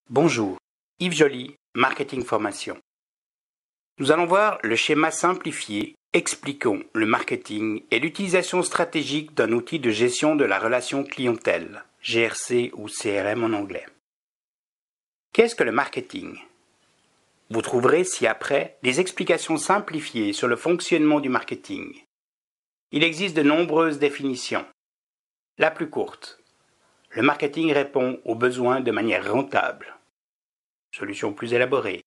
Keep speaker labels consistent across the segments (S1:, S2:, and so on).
S1: Bonjour, Yves Joly, Marketing Formation. Nous allons voir le schéma simplifié expliquant le marketing et l'utilisation stratégique d'un outil de gestion de la relation clientèle, GRC ou CRM en anglais. Qu'est-ce que le marketing? Vous trouverez ci-après des explications simplifiées sur le fonctionnement du marketing. Il existe de nombreuses définitions. La plus courte. Le marketing répond aux besoins de manière rentable. Solution plus élaborée.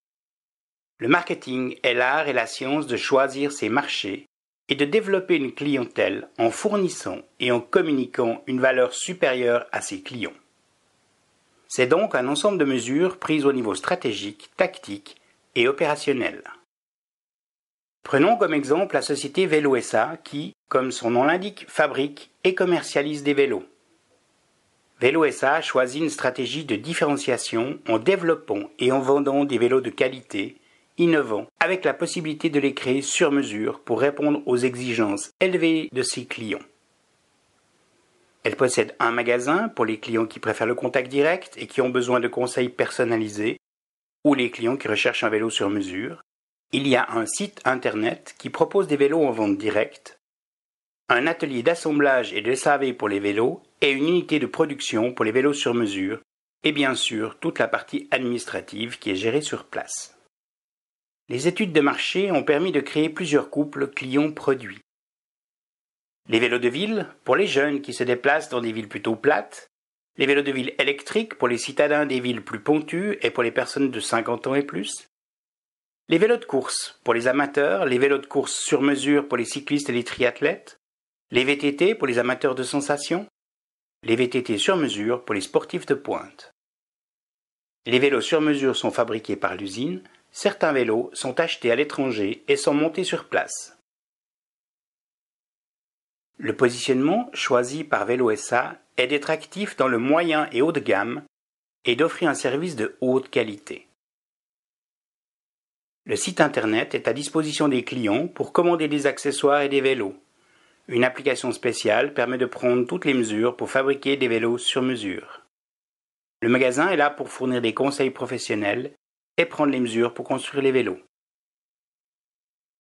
S1: Le marketing est l'art et la science de choisir ses marchés et de développer une clientèle en fournissant et en communiquant une valeur supérieure à ses clients. C'est donc un ensemble de mesures prises au niveau stratégique, tactique et opérationnel. Prenons comme exemple la société Vélo SA qui, comme son nom l'indique, fabrique et commercialise des vélos. Vélo SA choisit une stratégie de différenciation en développant et en vendant des vélos de qualité, innovants, avec la possibilité de les créer sur mesure pour répondre aux exigences élevées de ses clients. Elle possède un magasin pour les clients qui préfèrent le contact direct et qui ont besoin de conseils personnalisés, ou les clients qui recherchent un vélo sur mesure. Il y a un site internet qui propose des vélos en vente directe, un atelier d'assemblage et de SAV pour les vélos et une unité de production pour les vélos sur mesure, et bien sûr toute la partie administrative qui est gérée sur place. Les études de marché ont permis de créer plusieurs couples clients-produits. Les vélos de ville pour les jeunes qui se déplacent dans des villes plutôt plates, les vélos de ville électriques pour les citadins des villes plus pointues et pour les personnes de 50 ans et plus, les vélos de course pour les amateurs, les vélos de course sur mesure pour les cyclistes et les triathlètes, les VTT pour les amateurs de sensations, les VTT sur mesure pour les sportifs de pointe. Les vélos sur mesure sont fabriqués par l'usine, certains vélos sont achetés à l'étranger et sont montés sur place. Le positionnement choisi par Vélo SA est d'être actif dans le moyen et haut de gamme et d'offrir un service de haute qualité. Le site internet est à disposition des clients pour commander des accessoires et des vélos. Une application spéciale permet de prendre toutes les mesures pour fabriquer des vélos sur mesure. Le magasin est là pour fournir des conseils professionnels et prendre les mesures pour construire les vélos.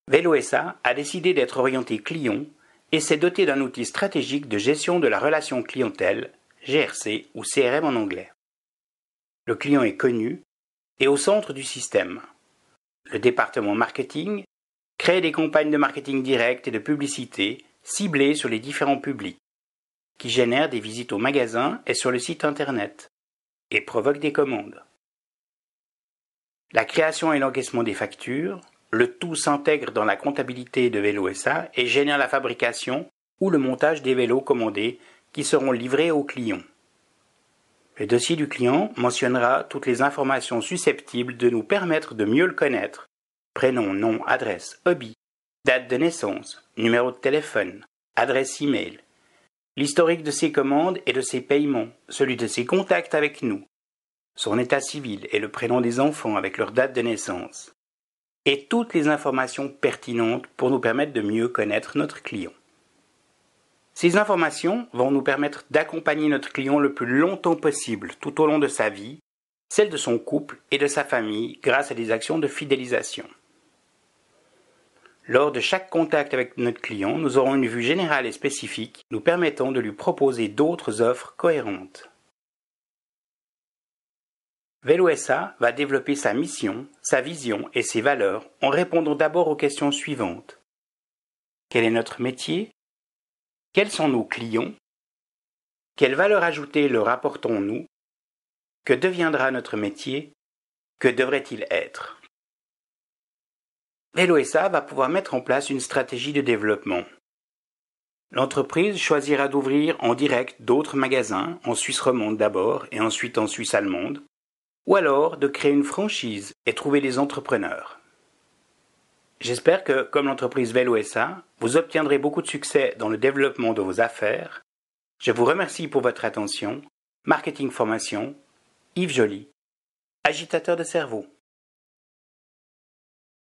S1: Vélo SA a décidé d'être orienté client et s'est doté d'un outil stratégique de gestion de la relation clientèle, GRC ou CRM en anglais. Le client est connu et au centre du système. Le département marketing crée des campagnes de marketing direct et de publicité ciblées sur les différents publics, qui génèrent des visites au magasin et sur le site internet, et provoquent des commandes. La création et l'encaissement des factures, le tout s'intègre dans la comptabilité de Vélo SA et génère la fabrication ou le montage des vélos commandés qui seront livrés aux clients. Le dossier du client mentionnera toutes les informations susceptibles de nous permettre de mieux le connaître: prénom, nom, adresse, hobby, date de naissance, numéro de téléphone, adresse e-mail, l'historique de ses commandes et de ses paiements, celui de ses contacts avec nous, son état civil et le prénom des enfants avec leur date de naissance, et toutes les informations pertinentes pour nous permettre de mieux connaître notre client. Ces informations vont nous permettre d'accompagner notre client le plus longtemps possible tout au long de sa vie, celle de son couple et de sa famille grâce à des actions de fidélisation. Lors de chaque contact avec notre client, nous aurons une vue générale et spécifique nous permettant de lui proposer d'autres offres cohérentes. Vélo SA va développer sa mission, sa vision et ses valeurs en répondant d'abord aux questions suivantes. Quel est notre métier? Quels sont nos clients? Quelle valeur ajoutée leur apportons-nous? Que deviendra notre métier? Que devrait-il être? Vélo SA va pouvoir mettre en place une stratégie de développement. L'entreprise choisira d'ouvrir en direct d'autres magasins, en Suisse romande d'abord et ensuite en Suisse allemande, ou alors de créer une franchise et trouver des entrepreneurs. J'espère que, comme l'entreprise Vélo SA, vous obtiendrez beaucoup de succès dans le développement de vos affaires. Je vous remercie pour votre attention. Marketing Formation, Yves Joly, agitateur de cerveau.